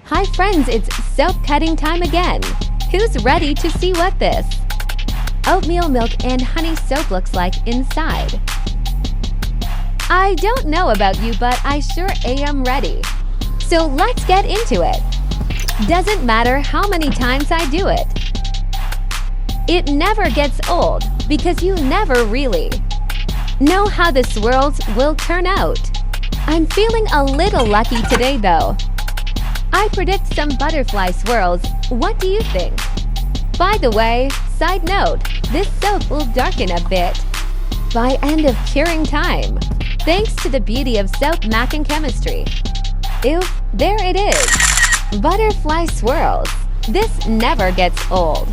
Hi friends, it's soap cutting time again. Who's ready to see what this oatmeal milk and honey soap looks like inside? I don't know about you, but I sure am ready. So let's get into it. Doesn't matter how many times I do it. It never gets old because you never really know how the swirls will turn out. I'm feeling a little lucky today though. I predict some butterfly swirls. What do you think? By the way, side note, this soap will darken a bit by end of curing time, thanks to the beauty of soap mac and chemistry. Oof, there it is. Butterfly swirls. This never gets old.